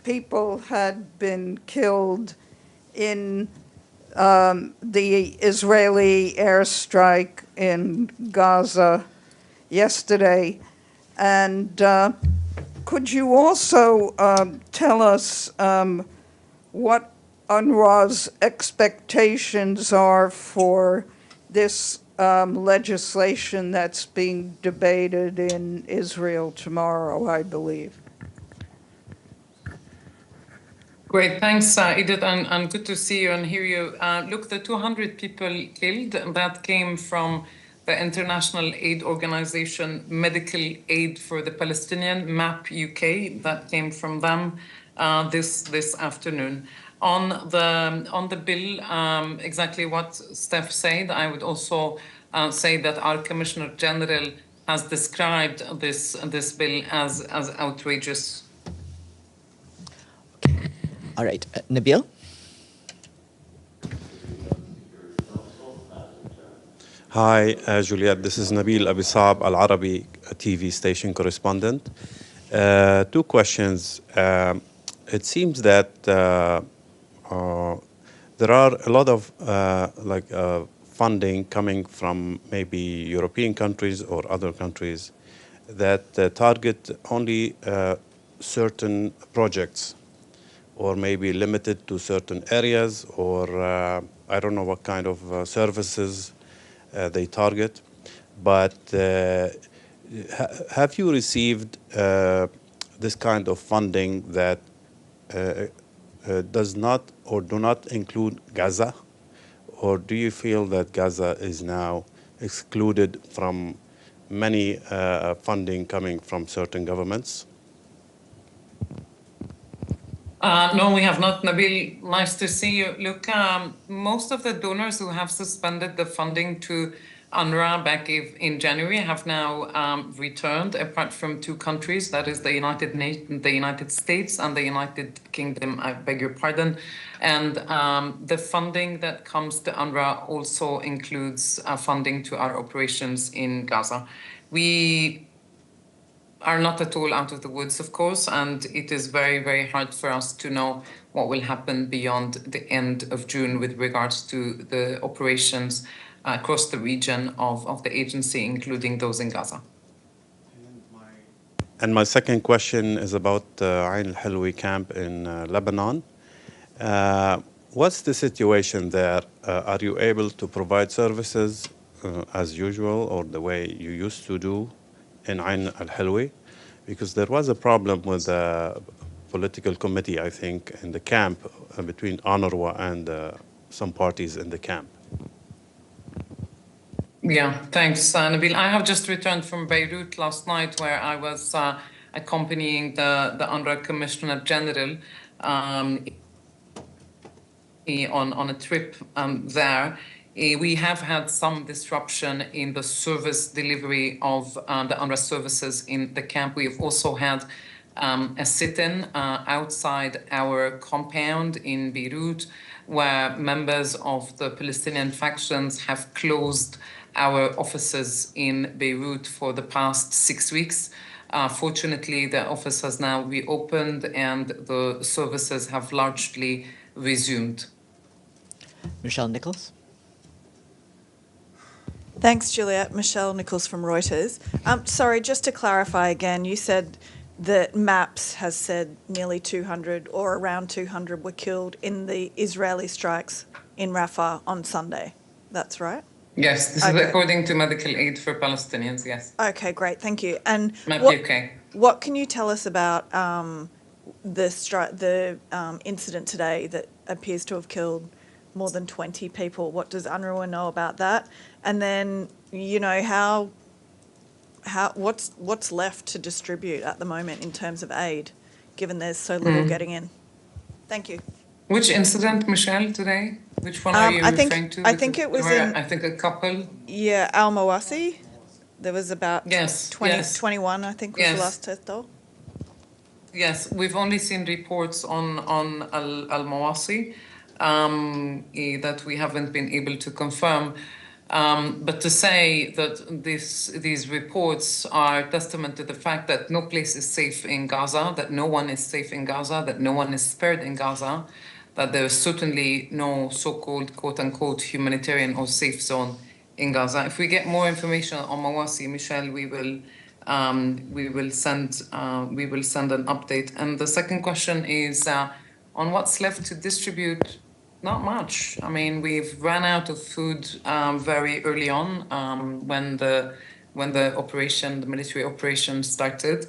people had been killed in the Israeli airstrike in Gaza yesterday? And could you also tell us what UNRWA's expectations are for this legislation that's being debated in Israel tomorrow, I believe? Great, thanks, Edith, and good to see you and hear you. Look, the 200 people killed, that came from the international aid organization Medical Aid for the Palestinian, MAP UK, that came from them this afternoon. On the bill, exactly what Steph said, I would also say that our Commissioner General has described this bill as outrageous. All right, Nabil? Hi, Juliette. This is Nabil Abisab, Al Arabi TV station correspondent. Two questions. it seems that there are a lot of funding coming from maybe European countries or other countries that target only certain projects, or maybe limited to certain areas, or I don't know what kind of services they target. But have you received this kind of funding that does not or do not include Gaza? Or do you feel that Gaza is now excluded from many funding coming from certain governments? No, we have not. Nabil, nice to see you. Look, most of the donors who have suspended the funding to UNRWA back in January have now returned, apart from two countries, that is the United States and the United Kingdom, I beg your pardon. And the funding that comes to UNRWA also includes funding to our operations in Gaza. We are not at all out of the woods, of course, and it is very, very hard for us to know what will happen beyond the end of June with regards to the operations across the region of the agency, including those in Gaza. And my second question is about Ain al-Hilwi camp in Lebanon. What's the situation there? Are you able to provide services as usual or the way you used to do in Ain al-Hilwi? Because there was a problem with the political committee, I think, in the camp between UNRWA and some parties in the camp. Yeah, thanks, Nabil. I have just returned from Beirut last night, where I was accompanying the UNRWA Commissioner General on a trip there. We have had some disruption in the service delivery of the UNRWA services in the camp. We have also had a sit-in outside our compound in Beirut, where members of the Palestinian factions have closed our offices in Beirut for the past 6 weeks. Fortunately, the office has now reopened and the services have largely resumed. Michelle Nichols. Thanks, Juliette. Michelle Nichols from Reuters. Sorry, just to clarify again, you said that MAPS has said nearly 200 or around 200 were killed in the Israeli strikes in Rafah on Sunday. That's right? Yes, this is according to Medical Aid for Palestinians, yes. Okay, great, thank you. And UK. what can you tell us about the incident today that appears to have killed more than 20 people? What does UNRWA know about that? And then, you know, what's left to distribute at the moment in terms of aid, given there's so little getting in? Thank you. Which incident, Michelle, today? Which one are you referring to? I think it was I think a couple. Yeah, Al Mawasi. There was about 21, I think, was the last total. Yes, we've only seen reports on Al Mawasi that we haven't been able to confirm. But to say that these reports are testament to the fact that no place is safe in Gaza, that no one is safe in Gaza, that no one is spared in Gaza, that there is certainly no so-called quote-unquote humanitarian or safe zone in Gaza. If we get more information on Mawasi, Michelle, we will send an update. And the second question is on what's left to distribute. Not much. I mean, we've run out of food very early on when the military operation started.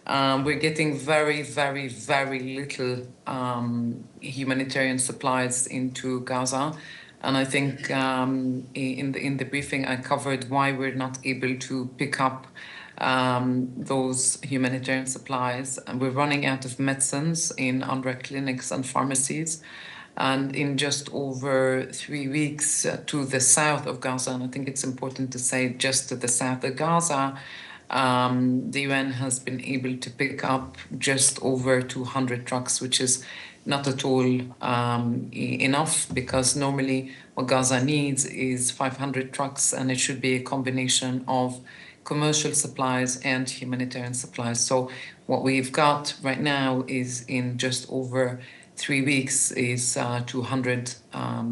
We're getting very, very, very little humanitarian supplies into Gaza, and I think in the briefing I covered why we're not able to pick up those humanitarian supplies. And we're running out of medicines in UNRWA clinics and pharmacies. And in just over 3 weeks to the south of Gaza, and I think it's important to say just to the south of Gaza, the UN has been able to pick up just over 200 trucks, which is not at all enough, because normally what Gaza needs is 500 trucks, and it should be a combination of commercial supplies and humanitarian supplies. So what we've got right now is in just over 3 weeks is 200,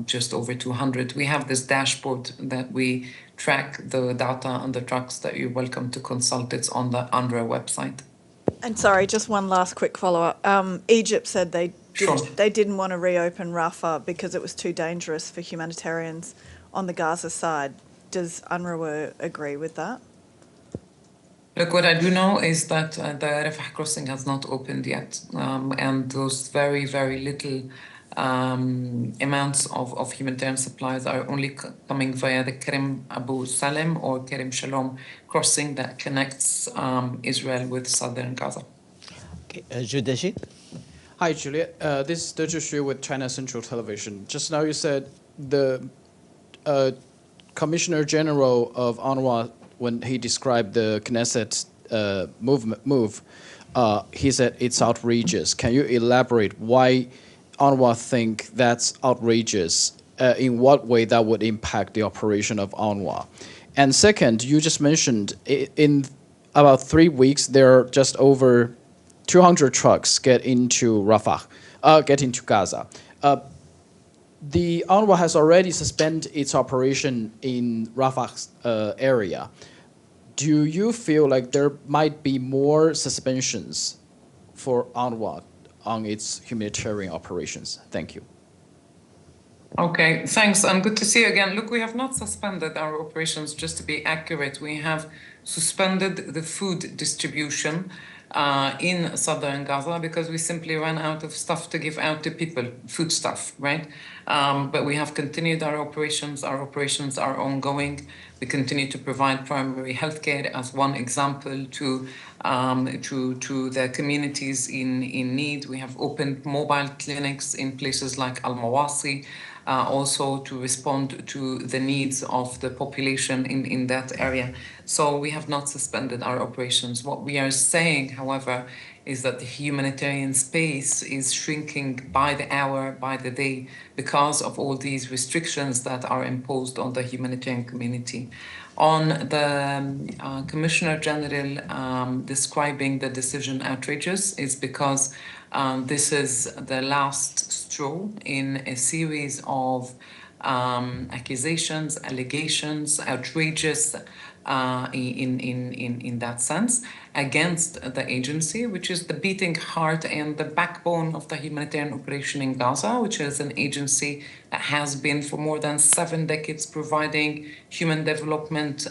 just over 200. We have this dashboard that we track the data on the trucks that you're welcome to consult. It's on the UNRWA website. And sorry, just one last quick follow-up. Egypt said they didn't want to reopen Rafah because it was too dangerous for humanitarians on the Gaza side. Does UNRWA agree with that? Look, what I do know is that the Rafah crossing has not opened yet, and those very, very little amounts of humanitarian supplies are only coming via the Kerem Abu Salem or Kerem Shalom crossing that connects Israel with southern Gaza. Okay, Judeshi? Hi, Juliette. This is Deji Xu with China Central Television. Just now you said the Commissioner General of UNRWA, when he described the Knesset move, he said it's outrageous. Can you elaborate why UNRWA think that's outrageous? In what way that would impact the operation of UNRWA? And second, you just mentioned in about 3 weeks, there are just over 200 trucks get into Rafah, get into Gaza. The UNRWA has already suspended its operation in Rafah's area. Do you feel like there might be more suspensions for UNRWA on its humanitarian operations? Thank you. Okay, thanks. Good to see you again. Look, we have not suspended our operations, just to be accurate. We have suspended the food distribution in southern Gaza because we simply ran out of stuff to give out to people, food stuff, right? But we have continued our operations. Our operations are ongoing. We continue to provide primary health care as one example to the communities in need. We have opened mobile clinics in places like Al-Mawasi, also to respond to the needs of the population in that area. So we have not suspended our operations. What we are saying, however, is that the humanitarian space is shrinking by the hour, by the day, because of all these restrictions that are imposed on the humanitarian community. On the Commissioner General describing the decision outrageous is because this is the last straw in a series of accusations, allegations, outrageous in that sense, against the agency, which is the beating heart and the backbone of the humanitarian operation in Gaza, which is an agency that has been for more than 7 decades providing human development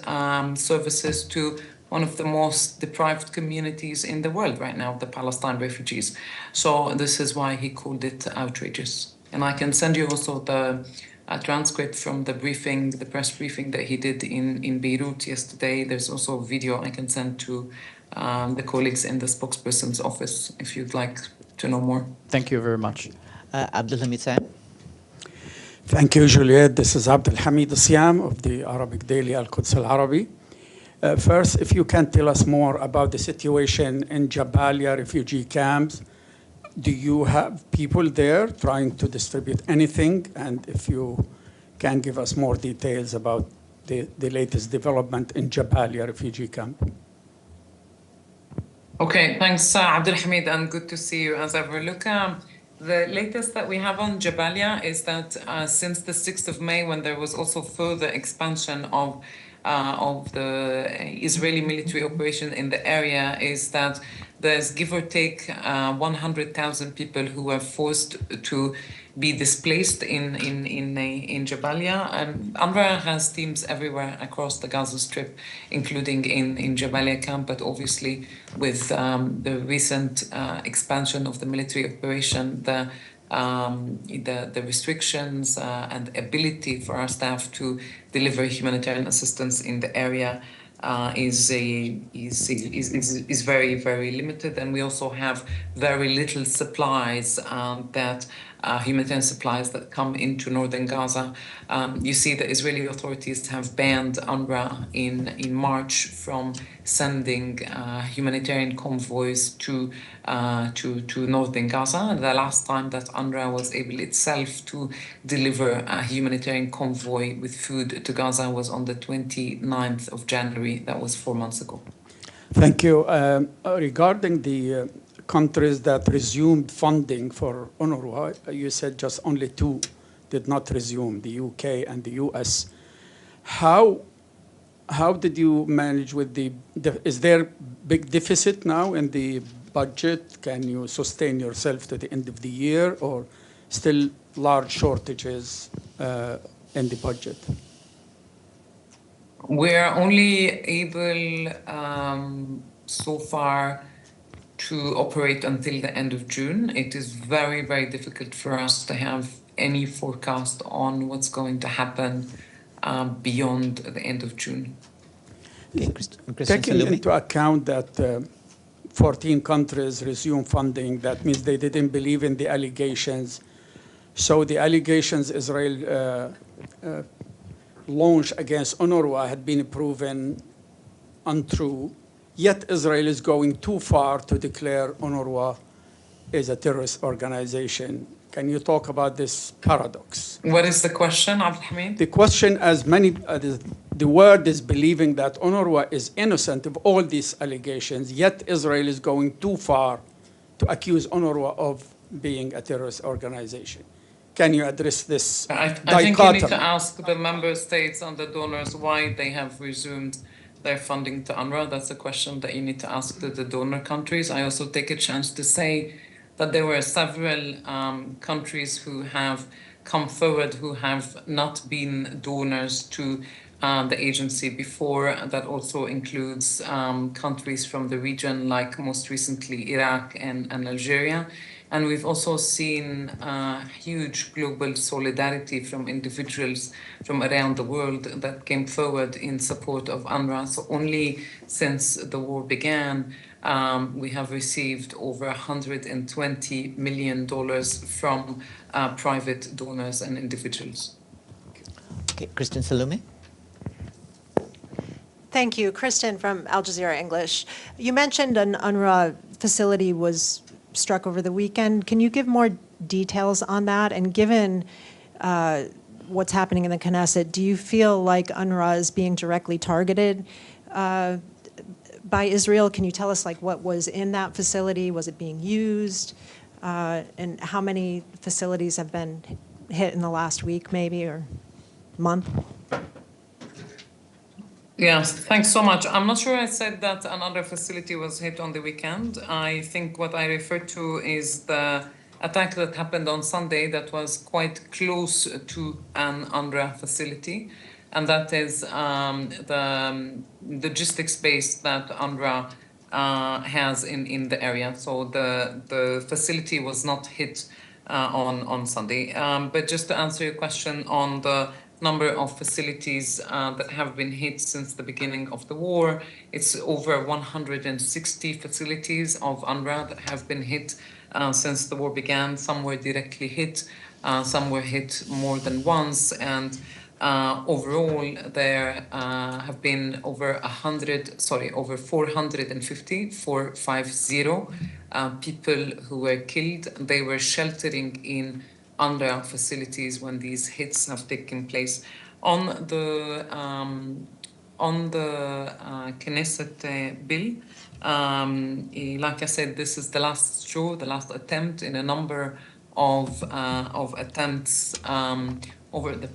services to one of the most deprived communities in the world right now, the Palestine refugees. So this is why he called it outrageous. And I can send you also the transcript from the briefing, the press briefing that he did in Beirut yesterday. There's also a video I can send to the colleagues in the spokesperson's office if you'd like to know more. Thank you very much. Abdulhamid Sam. Thank you, Juliette. This is Abdulhamid Siam of the Arabic daily Al-Quds Al-Arabi. First, if you can tell us more about the situation in Jabalia refugee camps. Do you have people there trying to distribute anything? And if you can give us more details about the latest development in Jabalia refugee camp. Okay, thanks, Abdul Hamid, and good to see you as ever. Look, the latest that we have on Jabalia is that since the 6th of May, when there was also further expansion of the Israeli military operation in the area, is that there's give or take 100,000 people who were forced to be displaced in Jabalia. UNRWA has teams everywhere across the Gaza Strip, including in Jabalia camp, but obviously with the recent expansion of the military operation, the restrictions and ability for our staff to deliver humanitarian assistance in the area is very, very limited, and we also have very little supplies that humanitarian supplies that come into northern Gaza. You see the Israeli authorities have banned UNRWA in March from sending humanitarian convoys to northern Gaza. The last time that UNRWA was able itself to deliver a humanitarian convoy with food to Gaza was on the 29th of January. That was 4 months ago. Thank you. Regarding the countries that resumed funding for UNRWA, you said just only 2 did not resume, the UK and the US. How did you manage with is there big deficit now in the budget? Can you sustain yourself to the end of the year, or still large shortages in the budget? We're only able so far to operate until the end of June. It is very, very difficult for us to have any forecast on what's going to happen beyond the end of June. Taking into account that 14 countries resume funding, that means they didn't believe in the allegations. So the allegations Israel launched against UNRWA had been proven untrue, yet Israel is going too far to declare UNRWA as a terrorist organization. Can you talk about this paradox? What is the question, Abdulhamid? The question, as many, the world is believing that UNRWA is innocent of all these allegations, yet Israel is going too far to accuse UNRWA of being a terrorist organization. Can you address this dichotomy? I think you need to ask the member states and the donors why they have resumed their funding to UNRWA. That's a question that you need to ask the donor countries. I also take a chance to say that there were several countries who have come forward who have not been donors to the agency before. That also includes countries from the region, like most recently Iraq and Algeria. And we've also seen huge global solidarity from individuals from around the world that came forward in support of UNRWA. So only since the war began, we have received over $120 million from private donors and individuals. Okay, Kristen Salome. Thank you. Kristen from Al Jazeera English. You mentioned an UNRWA facility was struck over the weekend. Can you give more details on that? And given what's happening in the Knesset, do you feel like UNRWA is being directly targeted by Israel? Can you tell us like what was in that facility? Was it being used? And how many facilities have been hit in the last week maybe or month? Yes, thanks so much. I'm not sure I said that another facility was hit on the weekend. I think what I referred to is the attack that happened on Sunday that was quite close to an UNRWA facility. And that is the logistics base that UNRWA has in the area. So the facility was not hit on Sunday. But just to answer your question on the number of facilities that have been hit since the beginning of the war, it's over 160 facilities of UNRWA that have been hit since the war began. Some were directly hit, some were hit more than once, and overall there have been over 450 people who were killed. They were sheltering in UNRWA facilities when these hits have taken place. On the Knesset bill, like I said, this is the last straw, the last attempt in a number of attempts over the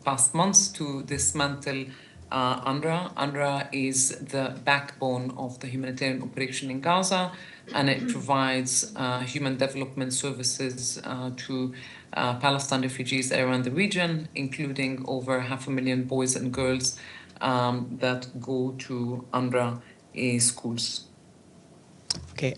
past months to dismantle UNRWA. UNRWA is the backbone of the humanitarian operation in Gaza, and it provides human development services to Palestinian refugees around the region, including over 500,000 boys and girls that go to UNRWA schools. Okay,